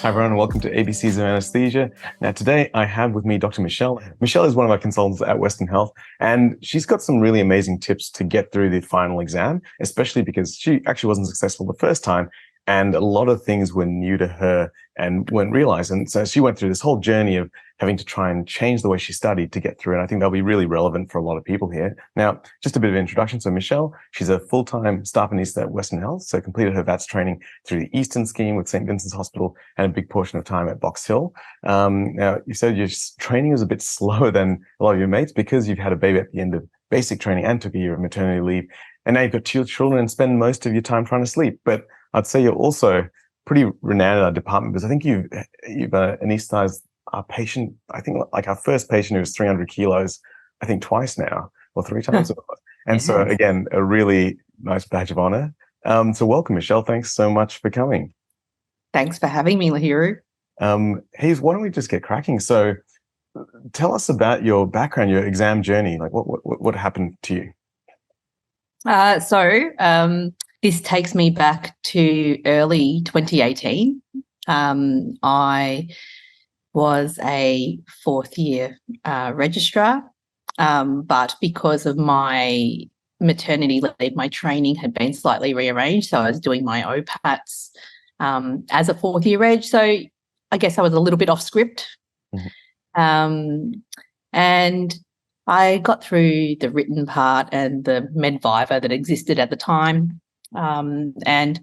Hi everyone, and welcome to ABCs of Anesthesia. Now today I have with me Dr. Michelle. Michelle is one of our consultants at Western Health, and she's got some really amazing tips to get through the final exam, especially because she actually wasn't successful the first time, and a lot of things were new to her and weren't realized. And so she went through this whole journey of having to try and change the way she studied to get through. And I think that'll be really relevant for a lot of people here. Now, just a bit of introduction. So Michelle, she's a full-time staff anaesthetist at Western Health. So completed her VATS training through the Eastern scheme with St. Vincent's Hospital and a big portion of time at Box Hill. Now, you said your training was a bit slower than a lot of your mates because you've had a baby at the end of basic training and took a year of maternity leave. And now you've got two children and spend most of your time trying to sleep. But I'd say you're also pretty renowned in our department because I think you've anesthetized our patient, I think like our first patient who was 300 kilos, I think twice now or three times. And so again, a really nice badge of honor. So welcome, Michelle. Thanks so much for coming. Thanks for having me, Lahiru. Hey, why don't we just get cracking? So tell us about your background, your exam journey. Like what happened to you? This takes me back to early 2018. I was a fourth year registrar, but because of my maternity leave, my training had been slightly rearranged. So I was doing my OPATs as a fourth year reg. So I guess I was a little bit off script. Mm-hmm. And I got through the written part and the med viva that existed at the time. And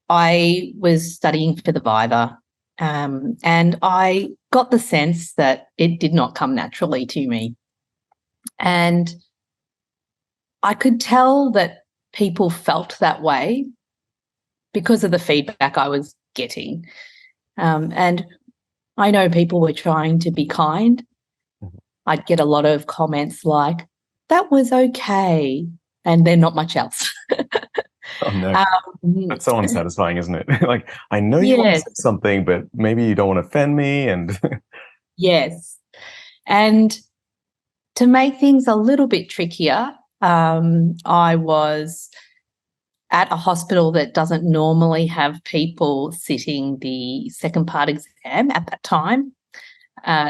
I was studying for the viva. And I got the sense that it did not come naturally to me. And I could tell that people felt that way because of the feedback I was getting. And I know people were trying to be kind. I'd get a lot of comments like, that was okay, and then not much else. Oh, no. That's so unsatisfying, isn't it? Like, I know you want to say something, but maybe you don't want to offend me. And yes. And to make things a little bit trickier, I was at a hospital that doesn't normally have people sitting the second part exam at that time.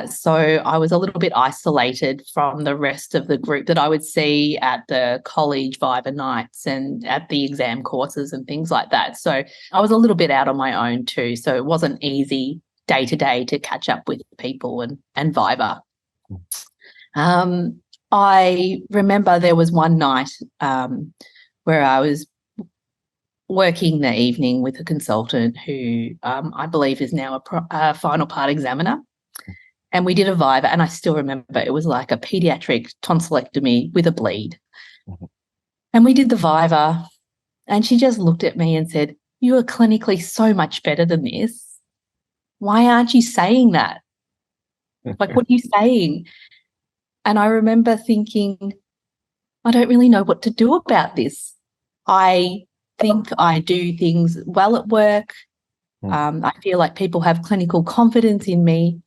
So I was a little bit isolated from the rest of the group that I would see at the college viva nights and at the exam courses and things like that. So I was a little bit out on my own too. So it wasn't easy day to day to catch up with people and viva. I remember there was one night where I was working the evening with a consultant who I believe is now a final part examiner. And we did a viva, and I still remember it was like a pediatric tonsillectomy with a bleed. Mm-hmm. And we did the viva, and she just looked at me and said, "You are clinically so much better than this. Why aren't you saying that? Like, what are you saying?" And I remember thinking, I don't really know what to do about this. I think I do things well at work. I feel like people have clinical confidence in me.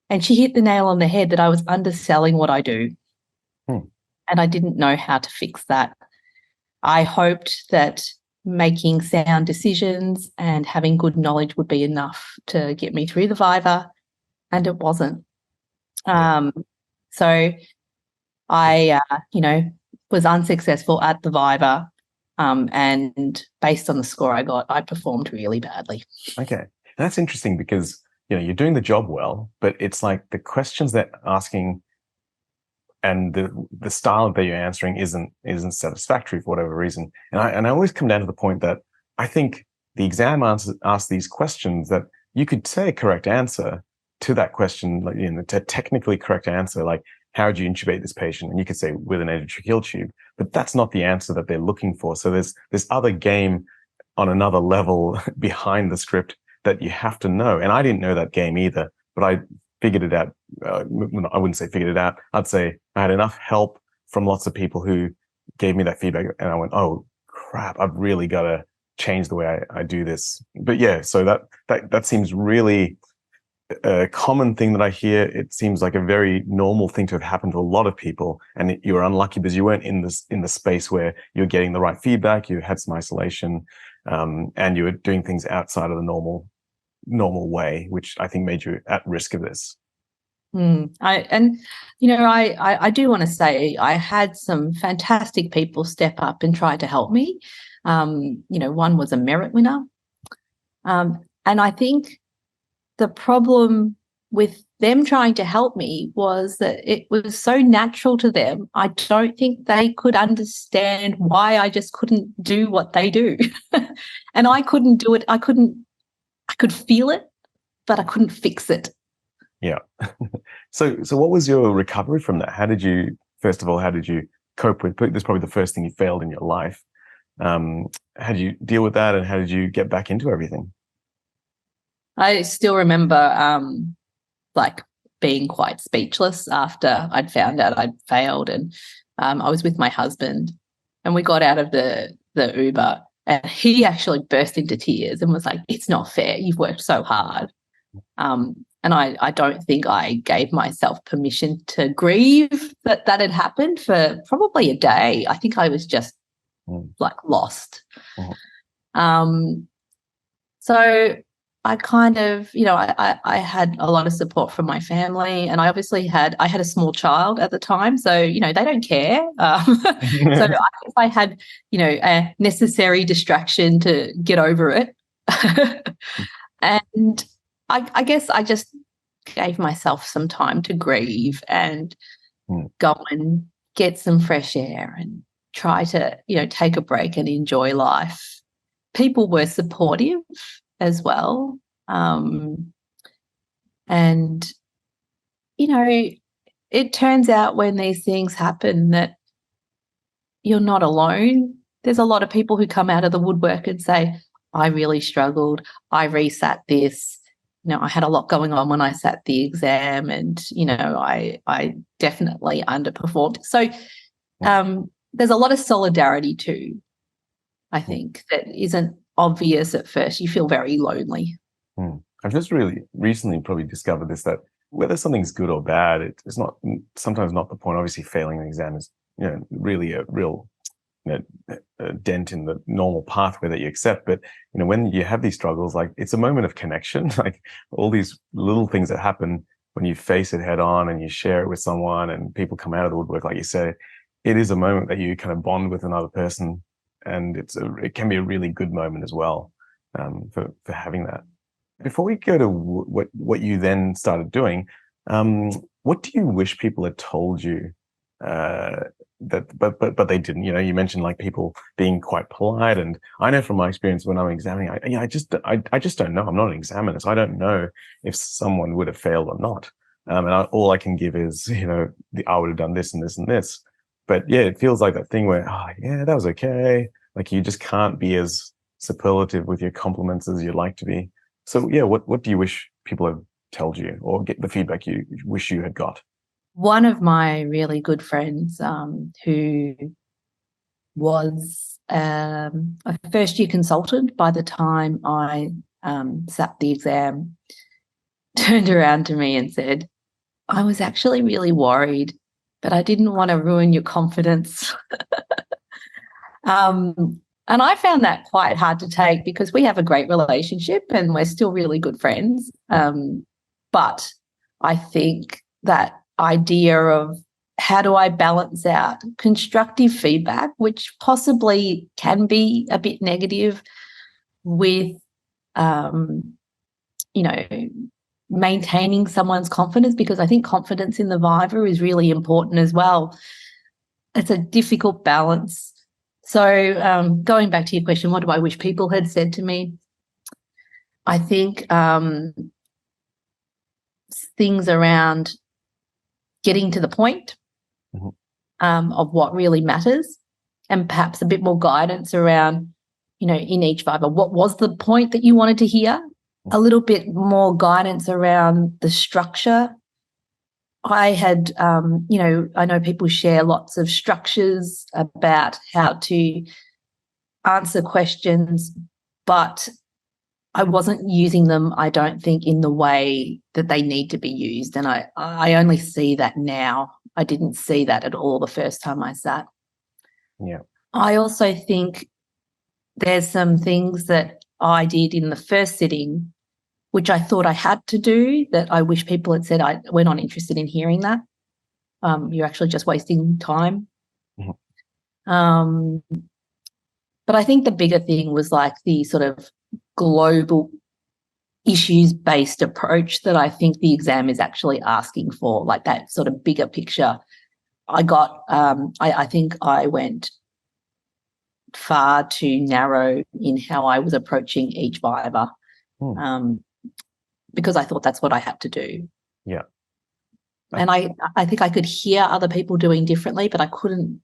And she hit the nail on the head that I was underselling what I do. And I didn't know how to fix that. I hoped that making sound decisions and having good knowledge would be enough to get me through the viva, and it wasn't. So I, was unsuccessful at the viva, and based on the score I got, I performed really badly. Okay. That's interesting because you're doing the job well, but it's like the questions they're asking and the style that you're answering isn't satisfactory for whatever reason. And I always come down to the point that I think the exam asks these questions that you could say a correct answer to that question, like a technically correct answer, like how would you intubate this patient? And you could say with an endotracheal tube, but that's not the answer that they're looking for. So there's this other game on another level behind the script that you have to know. And I didn't know that game either, but I figured it out. I wouldn't say figured it out. I'd say I had enough help from lots of people who gave me that feedback. And I went, oh crap, I've really got to change the way I do this. But yeah, so that seems really a common thing that I hear. It seems like a very normal thing to have happened to a lot of people. And you were unlucky because you weren't in the space where you're getting the right feedback. You had some isolation, and you were doing things outside of the normal normal way, which I think made you at risk of this? I do want to say I had some fantastic people step up and try to help me. One was a merit winner. And I think the problem with them trying to help me was that it was so natural to them. I don't think they could understand why I just couldn't do what they do. And I couldn't do it. I could feel it, but I couldn't fix it. Yeah. So what was your recovery from that? First of all, how did you cope with, this is probably the first thing you failed in your life. How did you deal with that, and how did you get back into everything? I still remember being quite speechless after I'd found out I'd failed, and I was with my husband, and we got out of the Uber, and he actually burst into tears and was like, "It's not fair. You've worked so hard." And I don't think I gave myself permission to grieve that had happened for probably a day. I think I was just lost. So I kind of, I had a lot of support from my family, and I obviously had a small child at the time, so they don't care. So I had a necessary distraction to get over it, and I guess I just gave myself some time to grieve and go and get some fresh air and try to take a break and enjoy life. People were supportive as well. And, it turns out when these things happen that you're not alone. There's a lot of people who come out of the woodwork and say, I really struggled. I resat this. I had a lot going on when I sat the exam, and, I definitely underperformed. So there's a lot of solidarity too, I think, that isn't obvious at first. You feel very lonely. I've just really recently probably discovered this, that whether something's good or bad, it's not sometimes not the point. Obviously, failing an exam is really a real a dent in the normal pathway that you accept. But when you have these struggles, like, it's a moment of connection. Like, all these little things that happen when you face it head on and you share it with someone, and people come out of the woodwork, like you said, it is a moment that you kind of bond with another person, and it can be a really good moment as well, for having that. Before we go to what you then started doing, what do you wish people had told you but they didn't? You mentioned like people being quite polite, and I know from my experience when I'm examining, I just don't know. I'm not an examiner, so I don't know if someone would have failed or not. And all I can give is I would have done this and this and this. But yeah, it feels like that thing where, that was okay. Like, you just can't be as superlative with your compliments as you'd like to be. So yeah, what do you wish people had told you, or get the feedback you wish you had got? One of my really good friends, who was a first-year consultant by the time I sat the exam, turned around to me and said, I was actually really worried, but I didn't want to ruin your confidence. And I found that quite hard to take, because we have a great relationship and we're still really good friends. But I think that idea of, how do I balance out constructive feedback, which possibly can be a bit negative, with, maintaining someone's confidence, because I think confidence in the viva is really important as well. It's a difficult balance. So going back to your question, what do I wish people had said to me? I think things around getting to the point of what really matters, and perhaps a bit more guidance around, in each viva, what was the point that you wanted to hear? A little bit more guidance around the structure. I had, I know people share lots of structures about how to answer questions, but I wasn't using them, I don't think, in the way that they need to be used. And I only see that now. I didn't see that at all the first time I sat. Yeah. I also think there's some things that I did in the first sitting which I thought I had to do, that I wish people had said, we're not interested in hearing that. You're actually just wasting time. Mhm. But I think the bigger thing was like the sort of global issues-based approach that I think the exam is actually asking for, like that sort of bigger picture. I think I went far too narrow in how I was approaching each viva, because I thought that's what I had to do. Yeah. And I think I could hear other people doing differently, but I couldn't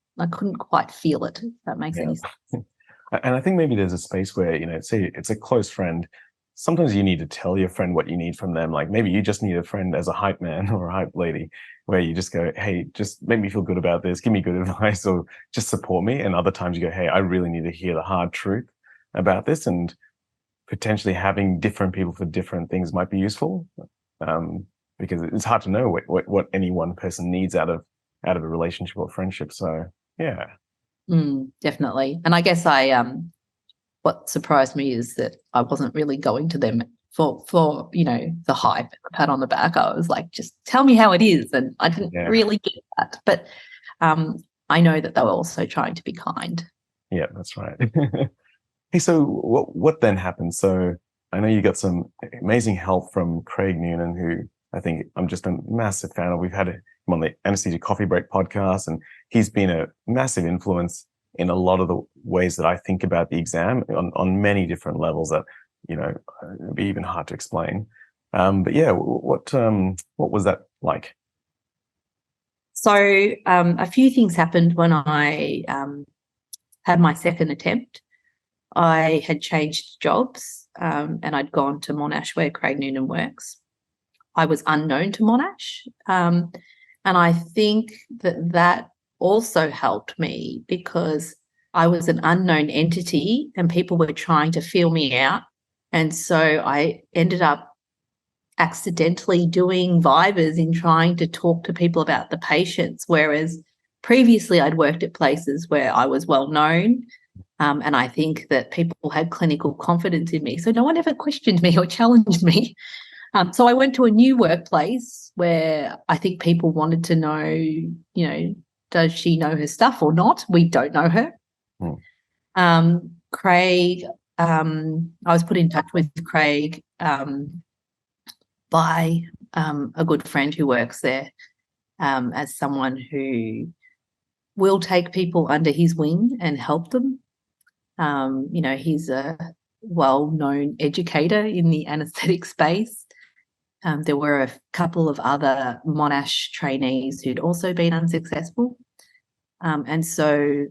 quite feel it, if that makes any sense. And I think maybe there's a space where, say it's a close friend. Sometimes you need to tell your friend what you need from them. Like maybe you just need a friend as a hype man or a hype lady where you just go, hey, just make me feel good about this. Give me good advice or just support me. And other times you go, hey, I really need to hear the hard truth about this. And potentially having different people for different things might be useful. Because it's hard to know what any one person needs out of a relationship or friendship. So yeah. Definitely. And I guess what surprised me is that I wasn't really going to them for the hype, the pat on the back. I was like, just tell me how it is. And I didn't really get that. But I know that they were also trying to be kind. Yeah, that's right. Hey, so what then happened? So I know you got some amazing help from Craig Noonan, who I think I'm just a massive fan of. We've had him on the Anesthesia Coffee Break podcast, and he's been a massive influence in a lot of the ways that I think about the exam on many different levels that, it'd be even hard to explain. But yeah, what was that like? So a few things happened when I had my second attempt. I had changed jobs and I'd gone to Monash where Craig Noonan works. I was unknown to Monash. And I think that also helped me because I was an unknown entity and people were trying to feel me out. And so I ended up accidentally doing vivas in trying to talk to people about the patients, whereas previously I'd worked at places where I was well known. And I think that people had clinical confidence in me. So no one ever questioned me or challenged me. So I went to a new workplace where I think people wanted to know, does she know her stuff or not? We don't know her. Craig, I was put in touch with Craig by a good friend who works there as someone who will take people under his wing and help them. He's a well-known educator in the anaesthetic space. There were a couple of other Monash trainees who'd also been unsuccessful. And so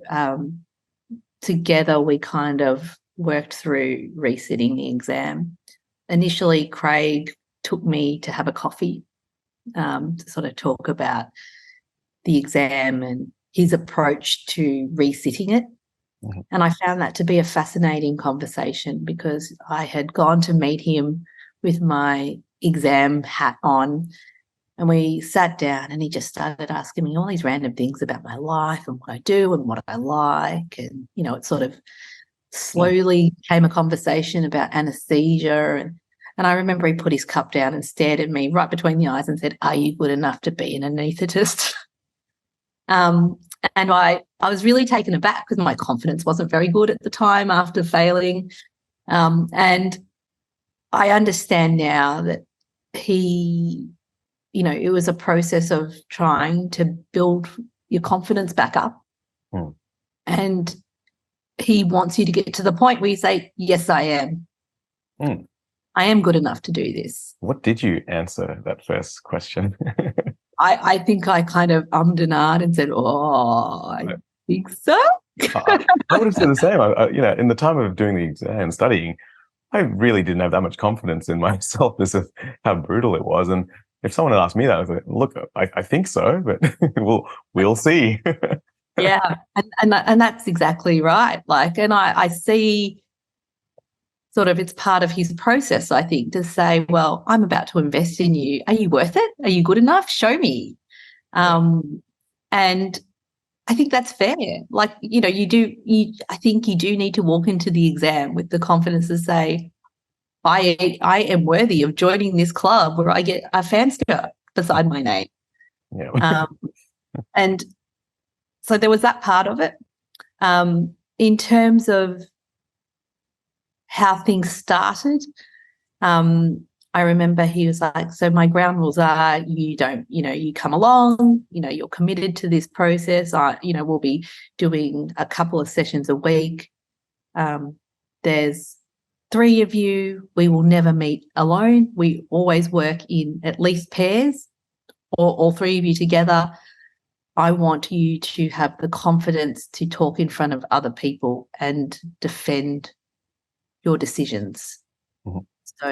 together we kind of worked through resitting the exam. Initially, Craig took me to have a coffee to sort of talk about the exam and his approach to resitting it. And I found that to be a fascinating conversation because I had gone to meet him with my exam hat on and we sat down and he just started asking me all these random things about my life and what I do and what I like. And, it sort of slowly became a conversation about anaesthesia. And I remember he put his cup down and stared at me right between the eyes and said, "Are you good enough to be an anaesthetist?" And I was really taken aback because my confidence wasn't very good at the time after failing. And I understand now that he, it was a process of trying to build your confidence back up. And he wants you to get to the point where you say, "Yes, I am. I am good enough to do this." What did you answer that first question? I think I kind of ummed and ahed and said, "Oh, I think so." I would have said the same. In the time of doing the exam and studying, I really didn't have that much confidence in myself as of how brutal it was. And if someone had asked me that, I was like, "Look, I think so, but we'll see." Yeah, and that's exactly right. And I see sort of it's part of his process, I think, to say, well, I'm about to invest in you. Are you worth it? Are you good enough? Show me. And I think that's fair. I think you do need to walk into the exam with the confidence to say, I am worthy of joining this club where I get a ANZCA beside my name. Yeah. And so there was that part of it. In terms of how things started, I remember he was like, so my ground rules are you don't, you come along, you're committed to this process. We'll be doing a couple of sessions a week. There's 3 of you. We will never meet alone. We always work in at least pairs or all 3 of you together. I want you to have the confidence to talk in front of other people and defend your decisions. Mm-hmm. So,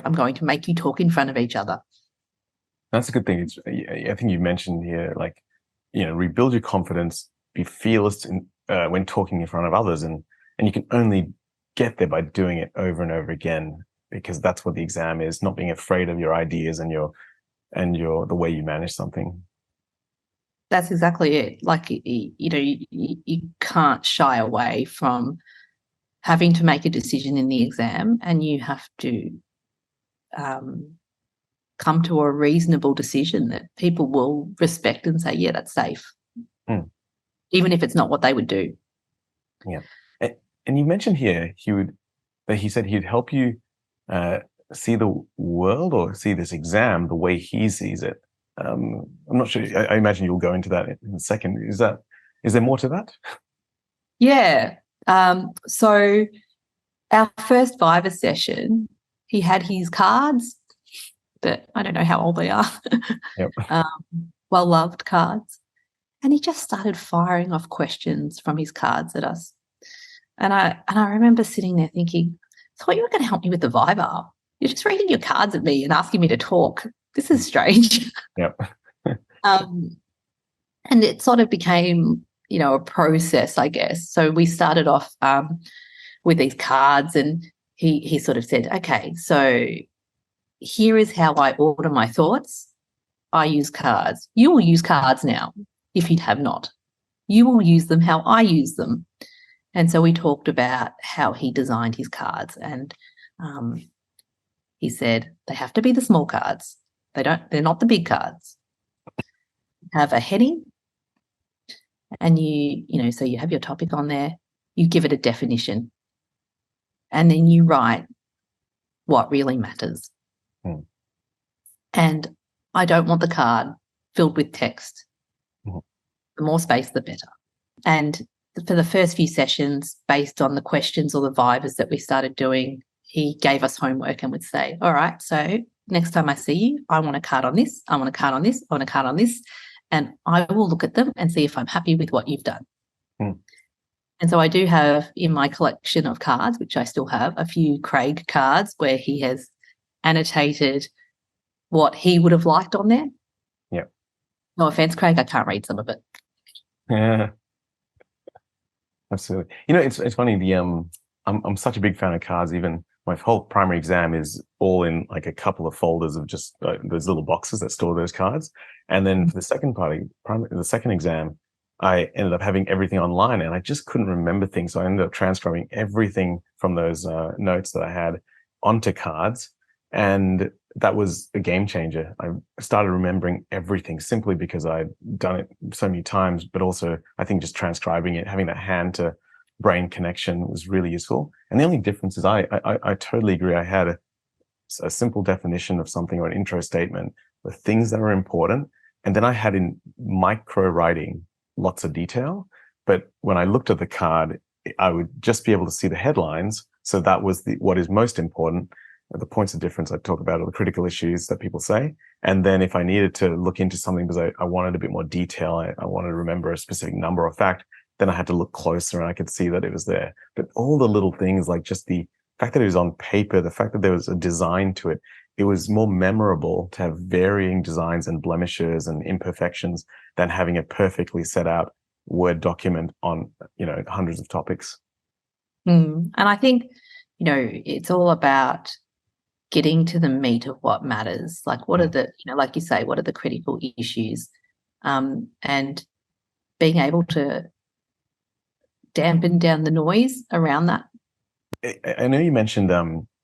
I'm going to make you talk in front of each other. That's a good thing. I think you mentioned here, like, rebuild your confidence, be fearless when talking in front of others. And you can only get there by doing it over and over again, because that's what the exam is, not being afraid of your ideas and the way you manage something. That's exactly it. Like, you can't shy away from having to make a decision in the exam, and you have to come to a reasonable decision that people will respect and say, yeah, that's safe, even if it's not what they would do. Yeah. And you mentioned here he said he'd help you see the world or see this exam the way he sees it. I'm not sure. I imagine you'll go into that in a second. Is there more to that? Yeah. So our first Viva session, he had his cards that I don't know how old they are. Yep. Well-loved cards. And he just started firing off questions from his cards at us. And I remember sitting there thinking, so you were going to help me with the Viva? You're just reading your cards at me and asking me to talk. This is strange. Yep. And it sort of became, a process, I guess. So we started off with these cards, and he sort of said, okay, so here is how I order my thoughts. I use cards. You will use cards now if you have not. You will use them how I use them. And so we talked about how he designed his cards, and he said they have to be the small cards. They're not the big cards. Have a heading, and so you have your topic on there. You give it a definition, and then you write what really matters. And I don't want the card filled with text. The more space, the better. And for the first few sessions, based on the questions or the Vivas that we started doing, he gave us homework and would say, all right, so next time I see you, I want a card on this, I want a card on this, I want a card on this, and I will look at them and see if I'm happy with what you've done. And so I do have in my collection of cards, which I still have, a few Craig cards where he has annotated what he would have liked on there. Yeah. No offense, Craig, I can't read some of it. Yeah. Absolutely. It's funny. I'm such a big fan of cards. Even my whole primary exam is all in like a couple of folders of just those little boxes that store those cards. And then for the the second exam, I ended up having everything online, and I just couldn't remember things. So I ended up transcribing everything from those notes that I had onto cards, and that was a game changer. I started remembering everything simply because I'd done it so many times, but also I think just transcribing it, having that hand to brain connection was really useful. And the only difference is I totally agree. I had a simple definition of something or an intro statement with things that were important. And then I had in micro writing lots of detail. But when I looked at the card, I would just be able to see the headlines. So that was what is most important. The points of difference I talk about are the critical issues that people say. And then if I needed to look into something because I wanted a bit more detail, I wanted to remember a specific number or fact, then I had to look closer and I could see that it was there. But all the little things, like just the fact that it was on paper, the fact that there was a design to it, it was more memorable to have varying designs and blemishes and imperfections than having a perfectly set out Word document on, hundreds of topics. And I think, it's all about getting to the meat of what matters. Like, what are the, like you say, what are the critical issues? And being able to dampen down the noise around that. I know you mentioned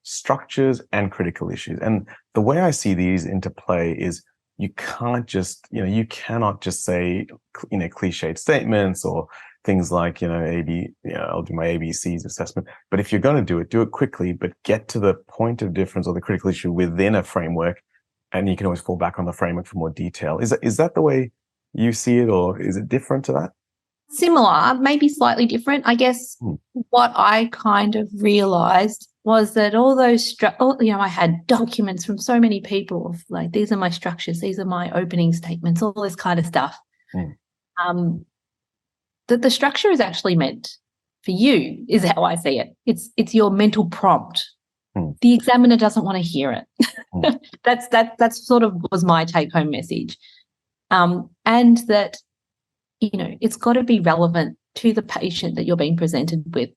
structures and critical issues. And the way I see these into play is you cannot just say, cliched statements or things like, I'll do my ABCs assessment. But if you're going to do it quickly, but get to the point of difference or the critical issue within a framework. And you can always fall back on the framework for more detail. Is that the way you see it, or is it different to that? Similar, maybe slightly different. I guess what I kind of realized was that all those, I had documents from so many people of like, these are my structures, these are my opening statements, all this kind of stuff. That the structure is actually meant for you, is how I see it. It's your mental prompt. The examiner doesn't want to hear it. That's sort of was my take-home message. And that, it's got to be relevant to the patient that you're being presented with.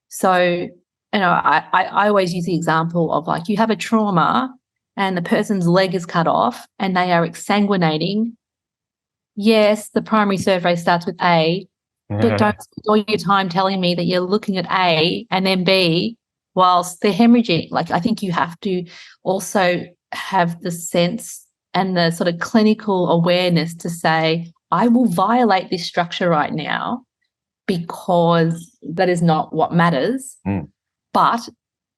So, I always use the example of like, you have a trauma and the person's leg is cut off and they are exsanguinating. Yes, the primary survey starts with A, but don't spend all your time telling me that you're looking at A and then B whilst they're hemorrhaging. Like, I think you have to also have the sense and the sort of clinical awareness to say, I will violate this structure right now because that is not what matters. But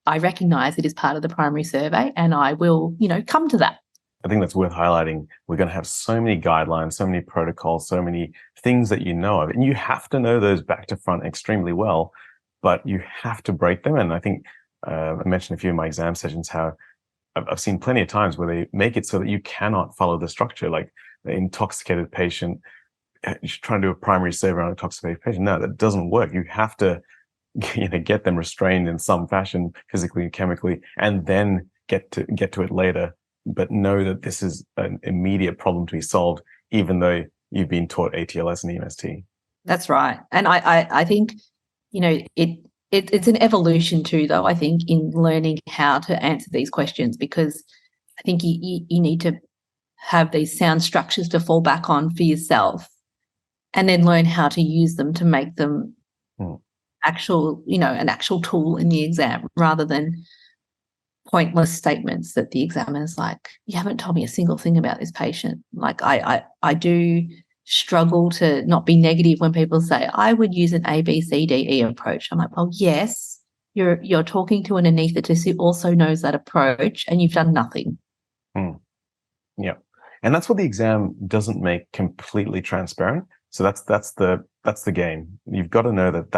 I recognise it is part of the primary survey and I will, come to that. I think that's worth highlighting. We're going to have so many guidelines, so many protocols, so many things that you know of. And you have to know those back to front extremely well, but you have to break them. And I think I mentioned a few of my exam sessions how I've seen plenty of times where they make it so that you cannot follow the structure, like the intoxicated patient, you're trying to do a primary survey on an intoxicated patient. No, that doesn't work. You have to get them restrained in some fashion, physically and chemically, and then get to it later. But know that this is an immediate problem to be solved, even though you've been taught ATLS and EMST. That's right. And I think, it's an evolution too, though, I think, in learning how to answer these questions, because I think you need to have these sound structures to fall back on for yourself and then learn how to use them to make them an actual tool in the exam rather than pointless statements that the examiner's like, you haven't told me a single thing about this patient. Like I do struggle to not be negative when people say, I would use an A, B, C, D, E approach. I'm like, well, yes, you're talking to an anaesthetist who also knows that approach and you've done nothing. Yeah. And that's what the exam doesn't make completely transparent. So that's the game. You've got to know that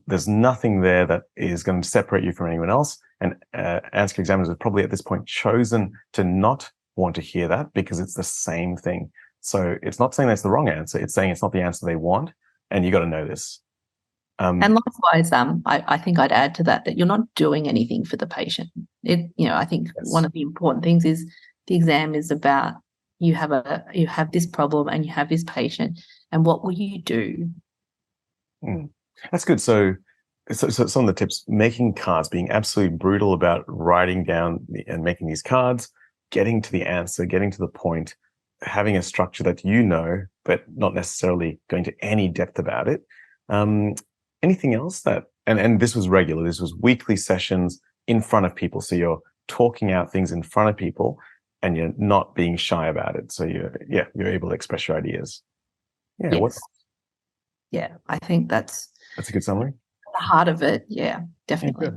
there's nothing there that is going to separate you from anyone else. And ANZCA examiners have probably at this point chosen to not want to hear that because it's the same thing. So it's not saying that's the wrong answer. It's saying it's not the answer they want. And you got to know this. And likewise, I think I'd add to that you're not doing anything for the patient. I think one of the important things is the exam is about you have this problem and you have this patient, and what will you do? That's good. So some of the tips: making cards, being absolutely brutal about writing down and making these cards, getting to the answer, getting to the point, having a structure that but not necessarily going to any depth about it. Anything else and this was regular, this was weekly sessions in front of people. So you're talking out things in front of people and you're not being shy about it. So you're able to express your ideas. Yeah. Yes. Yeah. I think that's a good summary. The heart of it. Yeah, definitely.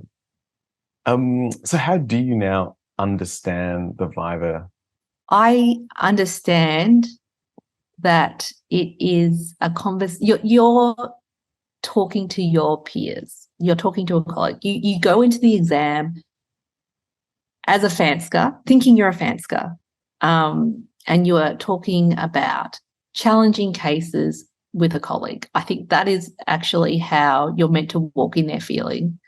Yeah, so how do you now understand the Viva? I understand that it is a you're talking to your peers. You're talking to a colleague. You go into the exam as a FANZCA, thinking you're a FANZCA, and you are talking about challenging cases with a colleague. I think that is actually how you're meant to walk in there feeling.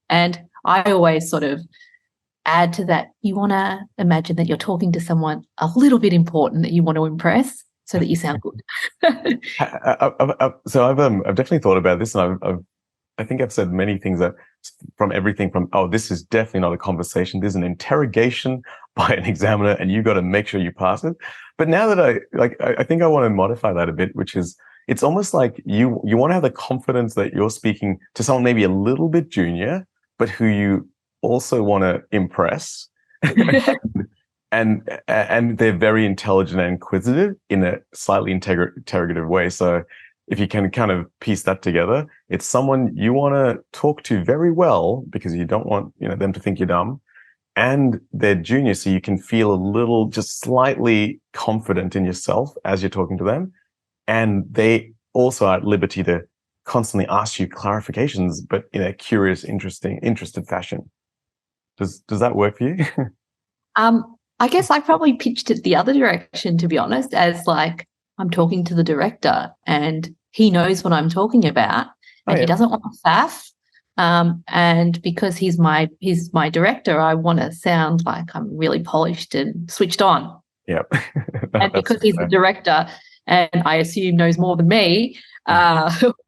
And I always sort of add to that, you want to imagine that you're talking to someone a little bit important that you want to impress so that you sound good. So I've definitely thought about this, and I think I've said many things that from everything from, this is definitely not a conversation. There's an interrogation by an examiner and you got to make sure you pass it. But now that I think I want to modify that a bit, which is, it's almost like you want to have the confidence that you're speaking to someone maybe a little bit junior, but who you also want to impress. And they're very intelligent and inquisitive in a slightly interrogative way. So if you can kind of piece that together, it's someone you want to talk to very well because you don't want, them to think you're dumb. And they're junior, so you can feel a little, just slightly confident in yourself as you're talking to them. And they also are at liberty to constantly ask you clarifications, but in a curious, interested fashion. Does that work for you? I guess I probably pitched it the other direction, to be honest, as like I'm talking to the director and he knows what I'm talking about and he doesn't want to faff. And because he's my director, I want to sound like I'm really polished and switched on. Yep. And because he's the director and I assume knows more than me,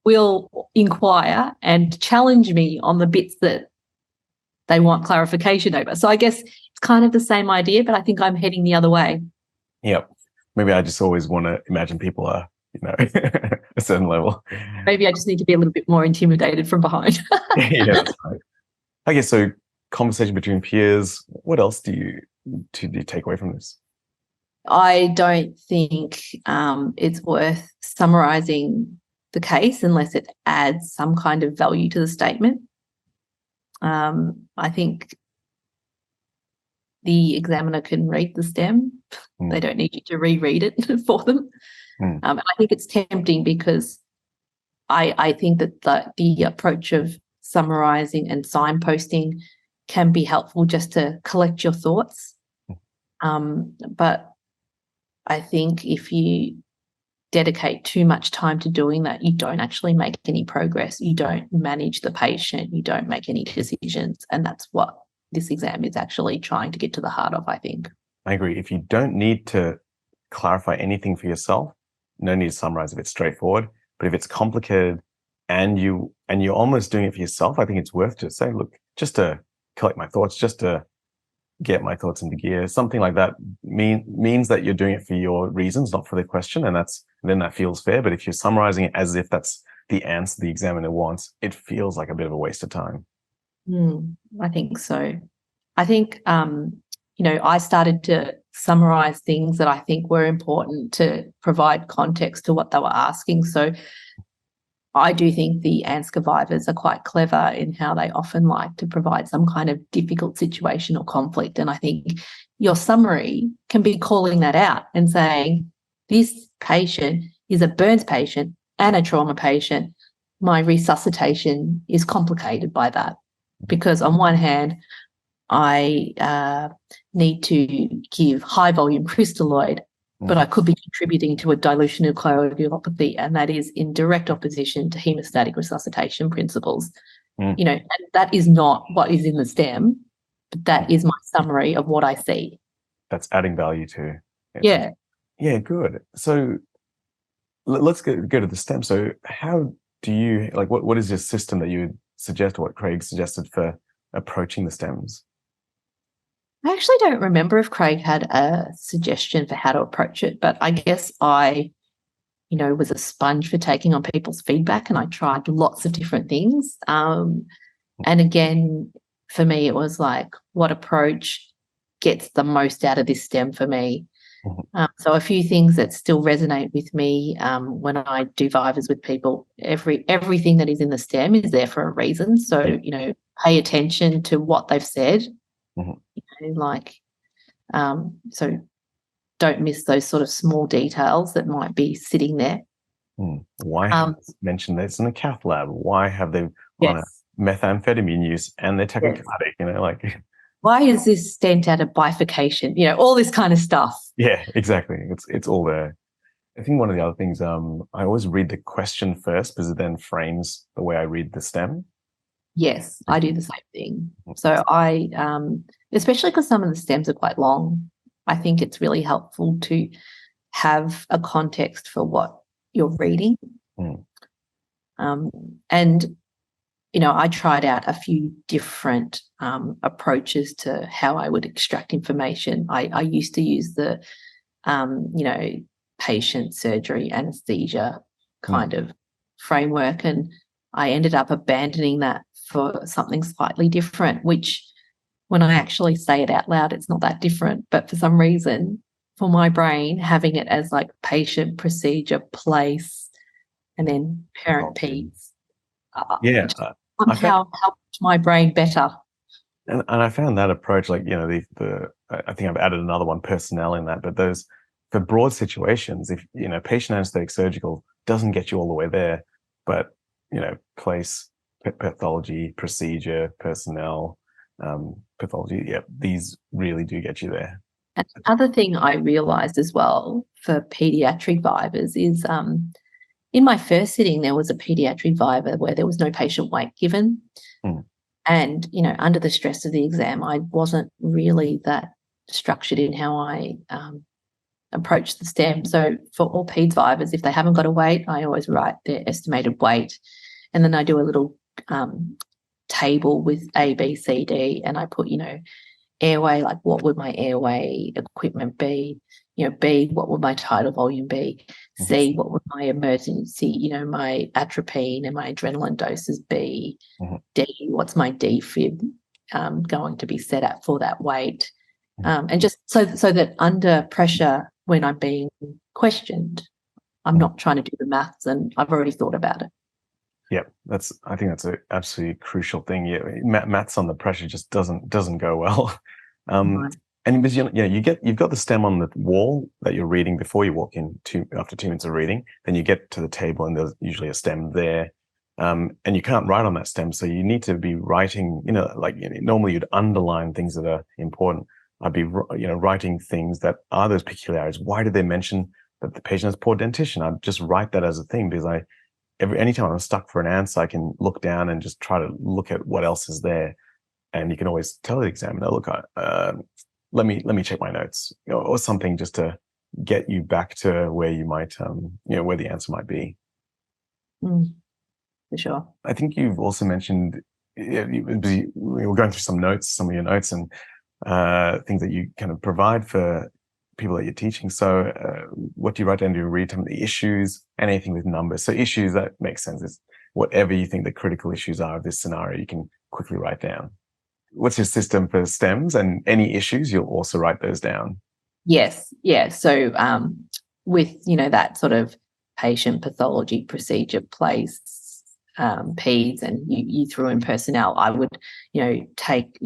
will inquire and challenge me on the bits that they want clarification over. So I guess it's kind of the same idea, but I think I'm heading the other way. Yep. Maybe I just always want to imagine people are, a certain level. Maybe I just need to be a little bit more intimidated from behind. Yeah, that's right. I guess so. Conversation between peers. What else do you take away from this? I don't think it's worth summarising the case unless it adds some kind of value to the statement. I think the examiner can read the STEM. They don't need you to reread it for them. I think it's tempting because I think that the approach of summarising and signposting can be helpful just to collect your thoughts. But I think if you dedicate too much time to doing that, you don't actually make any progress. You don't manage the patient. You don't make any decisions. And that's what this exam is actually trying to get to the heart of, I think. I agree. If you don't need to clarify anything for yourself, no need to summarize if it's straightforward. But if it's complicated and you're almost doing it for yourself, I think it's worth just saying, look, just to collect my thoughts, just to get my thoughts into gear, something like that means that you're doing it for your reasons, not for the question. And then that feels fair. But if you're summarizing it as if that's the answer the examiner wants, it feels like a bit of a waste of time. I think so. I think, I started to summarize things that I think were important to provide context to what they were asking. So I do think the ANZCA vivers are quite clever in how they often like to provide some kind of difficult situation or conflict. And I think your summary can be calling that out and saying, this patient is a burns patient and a trauma patient. My resuscitation is complicated by that because on one hand, I need to give high volume crystalloid, but I could be contributing to a dilution of coagulopathy, and that is in direct opposition to hemostatic resuscitation principles. And that is not what is in the STEM, but that is my summary of what I see. That's adding value to it. Yeah. Yeah, good. So let's go to the STEM. So how do you, what is your system that you would suggest, or what Craig suggested for approaching the STEMs? I actually don't remember if Craig had a suggestion for how to approach it, but I guess I, was a sponge for taking on people's feedback and I tried lots of different things. And again, for me, it was like, what approach gets the most out of this STEM for me? So a few things that still resonate with me when I do vivas with people, everything that is in the STEM is there for a reason. So, pay attention to what they've said. So don't miss those sort of small details that might be sitting there. Why have they mentioned this in a cath lab? Why have they on a methamphetamine use and they're tachycardic? Why is this stent at a bifurcation? All this kind of stuff. Yeah, exactly. It's all there. I think one of the other things, I always read the question first because it then frames the way I read the STEM. Yes, I do the same thing. So I, especially because some of the STEMs are quite long, I think it's really helpful to have a context for what you're reading. And, I tried out a few different approaches to how I would extract information. I used to use the, patient surgery anesthesia kind of framework, and I ended up abandoning that for something slightly different, which when I actually say it out loud, it's not that different. But for some reason, for my brain, having it as like patient, procedure, place, and then parent peds, Yeah, I found, somehow helped my brain better. and I found that approach, like, I think I've added another one, personnel, in that, but those, for broad situations, if, patient anesthetic surgical doesn't get you all the way there, but, place, pathology, procedure, personnel, pathology, yeah, these really do get you there. And other thing I realised as well for paediatric vivas is in my first sitting, there was a paediatric viva where there was no patient weight given. Mm. And, under the stress of the exam, I wasn't really that structured in how I approached the STEM. So for all peds vivas, if they haven't got a weight, I always write their estimated weight. And then I do a little table with A, B, C, D, and I put, airway, like what would my airway equipment be? B, what would my tidal volume be? C, what would my emergency, my atropine and my adrenaline doses be? D, what's my defib going to be set at for that weight? And just so that under pressure, when I'm being questioned, I'm not trying to do the maths and I've already thought about it. Yeah, I think that's an absolutely crucial thing. Yeah, maths on the pressure just doesn't go well. And because you've got the stem on the wall that you're reading before you walk in after 2 minutes of reading. Then you get to the table and there's usually a stem there, and you can't write on that stem, so you need to be writing. Normally you'd underline things that are important. I'd be writing things that are those peculiarities. Why did they mention that the patient has poor dentition? I'd just write that as a thing, because anytime I'm stuck for an answer, I can look down and just try to look at what else is there. And you can always tell the examiner, look, let me check my notes, or something, just to get you back to where you might, where the answer might be. For sure. I think you've also mentioned, we were going through some of your notes, and things that you kind of provide for people that you're teaching. So what do you write down? Do you read some of the issues and anything with numbers? So issues, that makes sense. It's whatever you think the critical issues are of this scenario, you can quickly write down. What's your system for stems, and any issues, you'll also write those down? Yes. Yeah. So with, that sort of patient, pathology, procedure, place, peds, and you threw in personnel, I would, take,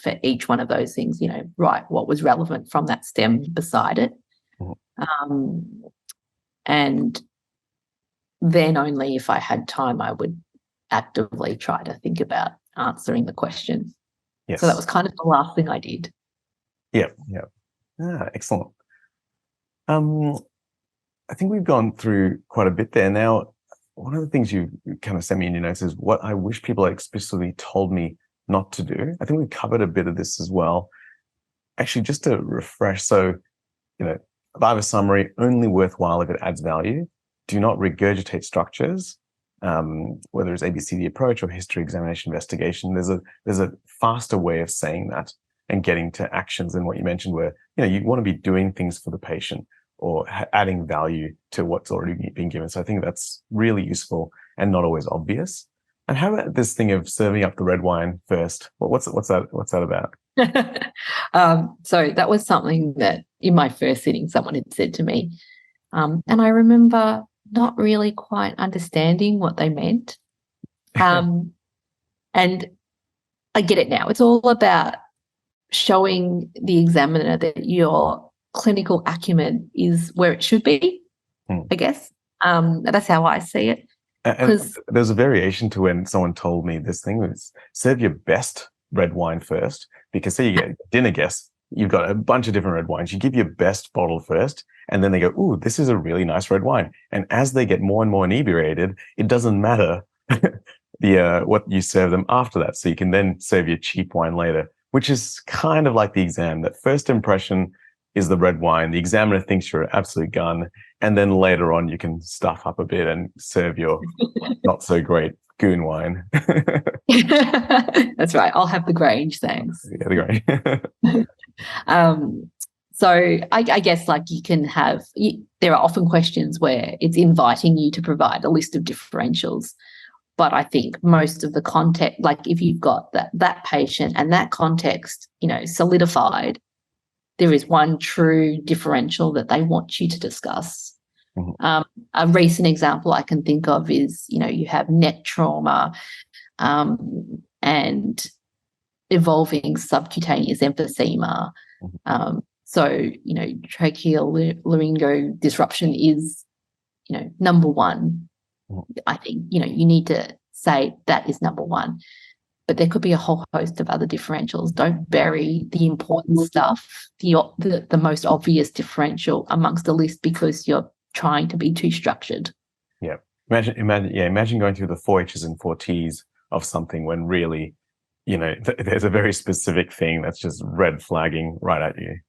for each one of those things, write what was relevant from that stem beside it. And then only if I had time, I would actively try to think about answering the question. Yes. So that was kind of the last thing I did. Yeah. Excellent. I think we've gone through quite a bit there. Now, one of the things you kind of sent me in your notes is what I wish people had explicitly told me not to do. I think we covered a bit of this as well. Actually, just to refresh, so, viva summary, only worthwhile if it adds value. Do not regurgitate structures, whether it's ABCD approach or history, examination, investigation. There's a faster way of saying that and getting to actions than what you mentioned, where, you want to be doing things for the patient or adding value to what's already been given. So I think that's really useful and not always obvious. And how about this thing of serving up the red wine first? What's that about? So that was something that in my first sitting someone had said to me, and I remember not really quite understanding what they meant. And I get it now. It's all about showing the examiner that your clinical acumen is where it should be, I guess. That's how I see it. And there's a variation to when someone told me this thing was serve your best red wine first, because say you get dinner guests, you've got a bunch of different red wines. You give your best bottle first, and then they go, ooh, this is a really nice red wine. And as they get more and more inebriated, it doesn't matter what you serve them after that. So you can then serve your cheap wine later, which is kind of like the exam. That first impression is the red wine. The examiner thinks you're an absolute gun. And then later on, you can stuff up a bit and serve your not so great goon wine. That's right. I'll have the Grange, thanks. Yeah, the Grange. So I guess like you can there are often questions where it's inviting you to provide a list of differentials But I think most of the context, like if you've got that patient and that context, solidified, there is one true differential that they want you to discuss. Mhm. A recent example I can think of is, you have neck trauma and evolving subcutaneous emphysema. So, tracheal laryngo disruption is, number one. I think, you need to say that is number one. But there could be a whole host of other differentials. Don't bury the important stuff, the most obvious differential amongst the list because you're trying to be too structured. Yeah. Imagine going through the 4H's and 4T's of something when really, there's a very specific thing that's just red flagging right at you.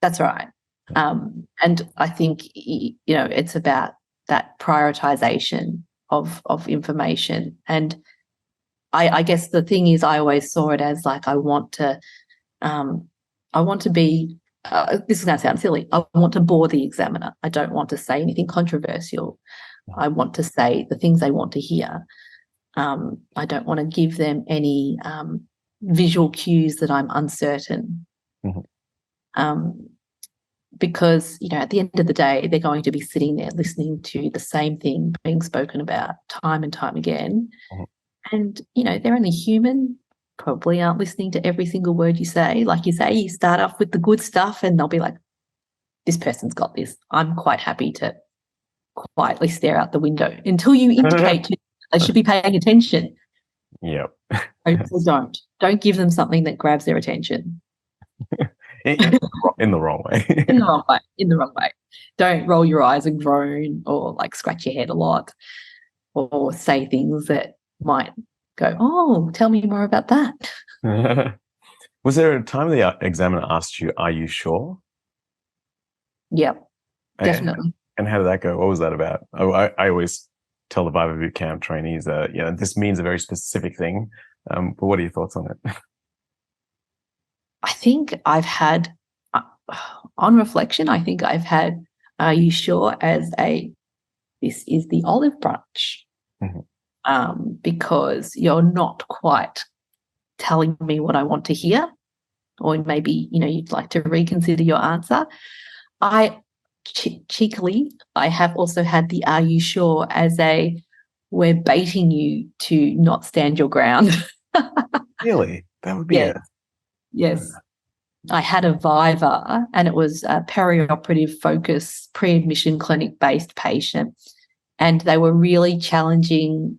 That's right. And I think, it's about that prioritization of information. And I guess the thing is, I always saw it as like, I want to be, this is going to sound silly, I want to bore the examiner. I don't want to say anything controversial. I want to say the things they want to hear. I don't want to give them any visual cues that I'm uncertain. Mm-hmm. Because, at the end of the day, they're going to be sitting there listening to the same thing being spoken about time and time again. Mm-hmm. And, they're only human, probably aren't listening to every single word you say. Like you say, you start off with the good stuff and they'll be like, this person's got this. I'm quite happy to quietly stare out the window until you indicate to they should be paying attention. Yep. So don't give them something that grabs their attention. In the wrong way. In the wrong way. Don't roll your eyes and groan or like scratch your head a lot or say things that might go, oh, tell me more about that. Was there a time the examiner asked you, are you sure? Yep, definitely. And how did that go? What was that about? I always tell the Viva Bootcamp trainees that, this means a very specific thing. But what are your thoughts on it? I think I've had, on reflection, are you sure as this is the olive branch? Mm-hmm. Because you're not quite telling me what I want to hear, or maybe, you'd like to reconsider your answer. Cheekily, I have also had the are you sure as we're baiting you to not stand your ground. Really? That would be Yes. I had a Viva and it was a perioperative focus pre-admission clinic-based patient, and they were really challenging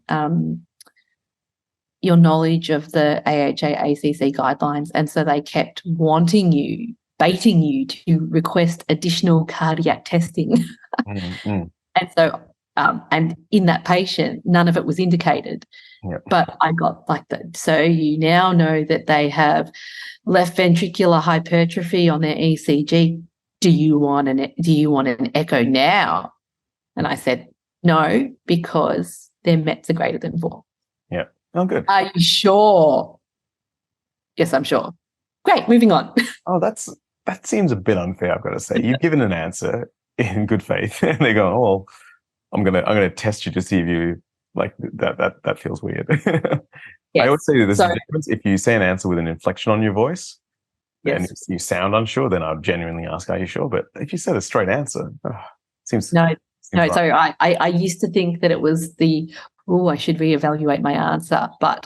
your knowledge of the AHA-ACC guidelines, and so they kept baiting you to request additional cardiac testing. Mm-hmm. And so, and in that patient, none of it was indicated. Yep. But I got like that. So you now know that they have left ventricular hypertrophy on their ECG. Do you want an echo now? And I said, no, because their METs are greater than 4. Yeah. Oh, good. Are you sure? Yes, I'm sure. Great. Moving on. Oh, that seems a bit unfair, I've got to say. You've given an answer in good faith, and they go, "Oh, I'm gonna test you to see if you like that. That feels weird." Yes. I always say there's a difference if you say an answer with an inflection on your voice, and if you sound unsure, then I'll genuinely ask, "Are you sure?" But if you said a straight answer, seems right. So I used to think that it was I should reevaluate my answer, but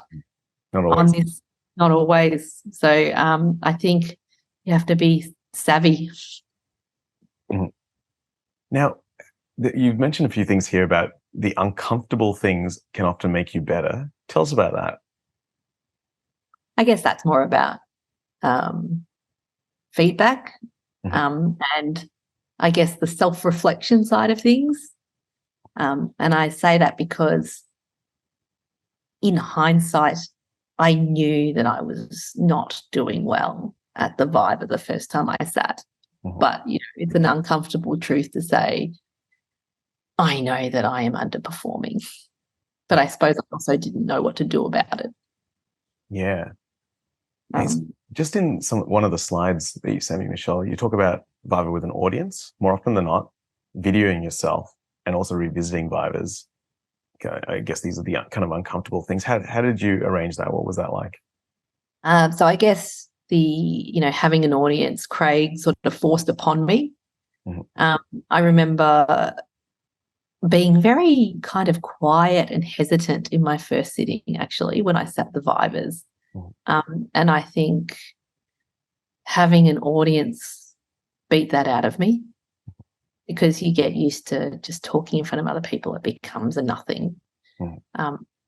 not always. Not always. So I think you have to be savvy. Mm-hmm. Now, you've mentioned a few things here about the uncomfortable things can often make you better. Tell us about that. I guess that's more about feedback, mm-hmm. And I guess the self-reflection side of things. And I say that because in hindsight, I knew that I was not doing well at the Viva the first time I sat. Mm-hmm. But, it's an uncomfortable truth to say, I know that I am underperforming. But I suppose I also didn't know what to do about it. Yeah. Just in one of the slides that you sent me, Michelle, you talk about Viva with an audience more often than not, videoing yourself and also revisiting Vivas. I guess these are the kind of uncomfortable things. How did you arrange that? What was that like? So I guess having an audience, Craig sort of forced upon me. Mhm. I remember being very kind of quiet and hesitant in my first sitting, actually, when I sat the vivas. And I think having an audience beat that out of me, because you get used to just talking in front of other people. It becomes a nothing.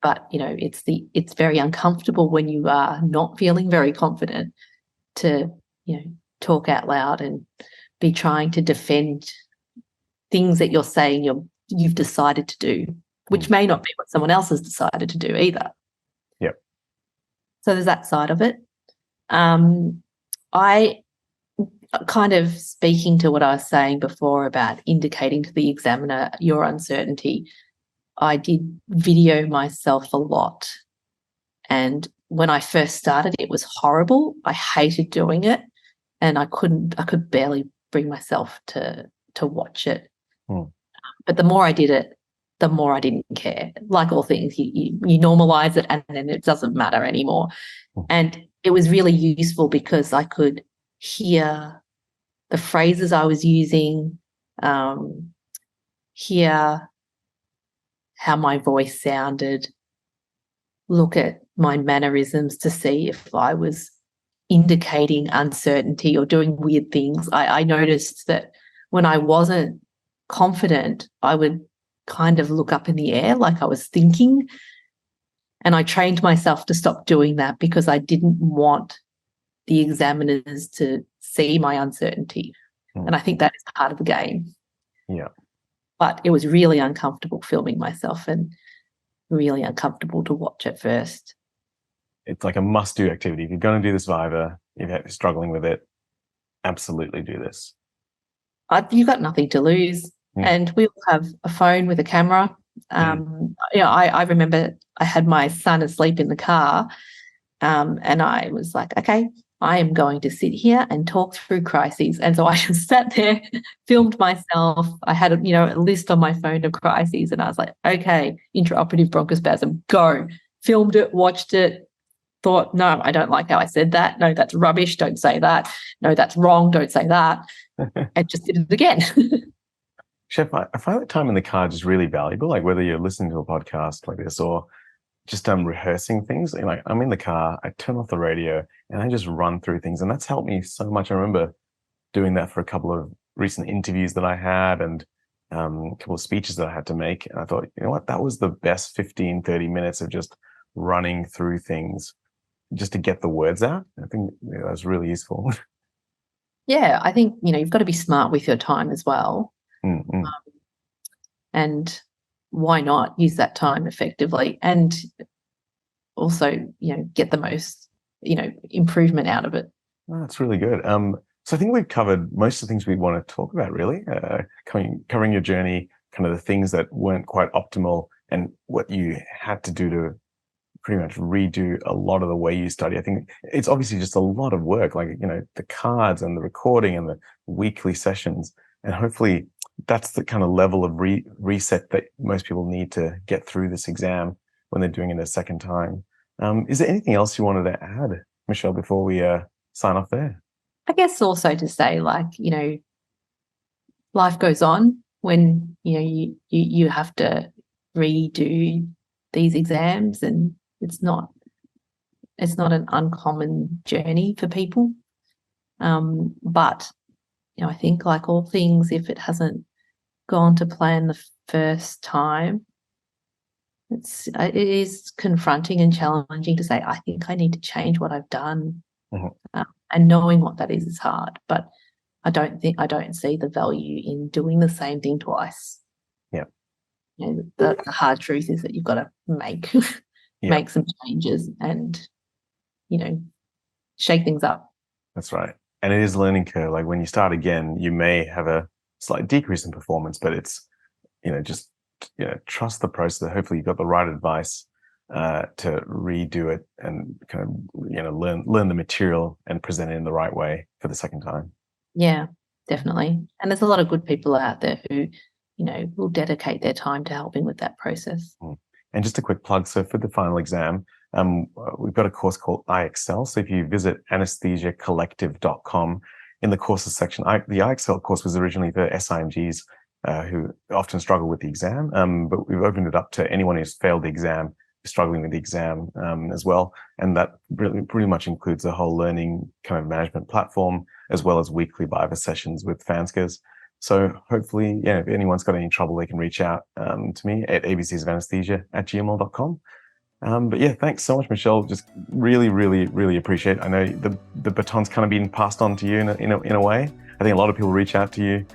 But it's very uncomfortable when you are not feeling very confident to talk out loud and be trying to defend things that you're saying you've decided to do, which may not be what someone else has decided to do either. Yep. So there's that side of it. I kind of, speaking to what I was saying before about indicating to the examiner your uncertainty, I did video myself a lot. And when I first started, it was horrible. I hated doing it, and I could barely bring myself to watch it. But the more I did it, the more I didn't care. Like all things, you normalize it and then it doesn't matter anymore. And it was really useful because I could hear the phrases I was using, hear how my voice sounded, look at my mannerisms to see if I was indicating uncertainty or doing weird things. I noticed that when I wasn't confident, I would kind of look up in the air like I was thinking. And I trained myself to stop doing that because I didn't want the examiners to see my uncertainty. And I think that is part of the game. Yeah. But it was really uncomfortable filming myself and really uncomfortable to watch at first. It's like a must-do activity. If you're going to do this Viva, if you're struggling with it, absolutely do this. You've got nothing to lose. And we all have a phone with a camera. I remember I had my son asleep in the car, and I was like, okay, I am going to sit here and talk through crises. And so I just sat there, filmed myself. I had a list on my phone of crises, and I was like, okay, intraoperative bronchospasm, go. Filmed it, watched it, thought, no, I don't like how I said that. No, that's rubbish. Don't say that. No, that's wrong. Don't say that. And just did it again. Chef, I find that time in the car just really valuable, like whether you're listening to a podcast like this or just rehearsing things. Like I'm in the car, I turn off the radio and I just run through things. And that's helped me so much. I remember doing that for a couple of recent interviews that I had and a couple of speeches that I had to make. And I thought, you know what, that was the best 15, 30 minutes of just running through things just to get the words out. I think that was really useful. Yeah, I think, you've got to be smart with your time as well. And why not use that time effectively and also, get the most, improvement out of it. Oh, that's really good. So I think we've covered most of the things we want to talk about, really, covering your journey, kind of the things that weren't quite optimal and what you had to do to pretty much redo a lot of the way you study. I think it's obviously just a lot of work, like, the cards and the recording and the weekly sessions. And hopefully that's the kind of level of reset that most people need to get through this exam when they're doing it a second time. Is there anything else you wanted to add, Michelle, before we sign off there? I guess also to say, life goes on when, you have to redo these exams, and it's not an uncommon journey for people. But, I think like all things, if it hasn't gone to plan the first time, it is confronting and challenging to say, I think I need to change what I've done. And knowing what that is hard, but I don't see the value in doing the same thing twice. Yeah. The hard truth is that you've got to make some changes and, shake things up. That's right. And it is a learning curve. Like when you start again, you may have a slight decrease in performance, but it's, just, trust the process. Hopefully you've got the right advice to redo it and kind of, learn the material and present it in the right way for the second time. Yeah, definitely. And there's a lot of good people out there who, will dedicate their time to helping with that process. And just a quick plug. So for the final exam, we've got a course called iExcel. So if you visit anesthesiacollective.com, in the courses section, the iExcel course was originally for SIMGs who often struggle with the exam, but we've opened it up to anyone who's failed the exam, struggling with the exam as well. And that pretty much includes a whole learning kind of management platform, as well as weekly Viva sessions with ANZCAs. So hopefully, if anyone's got any trouble, they can reach out to me at abcsofanesthesia@gmail.com. But yeah, thanks so much, Michelle. Just really, really, really appreciate it. I know the baton's kind of been passed on to you in a way. I think a lot of people reach out to you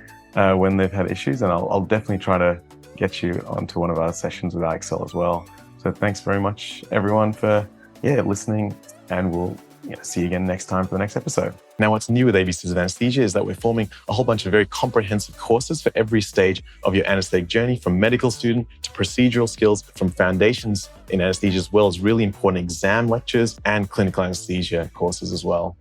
when they've had issues, and I'll definitely try to get you onto one of our sessions with iExcel as well. So thanks very much, everyone, for listening, and we'll see you again next time for the next episode. Now, what's new with ABCs of Anesthesia is that we're forming a whole bunch of very comprehensive courses for every stage of your anesthetic journey, from medical student to procedural skills, from foundations in anesthesia, as well as really important exam lectures and clinical anesthesia courses as well.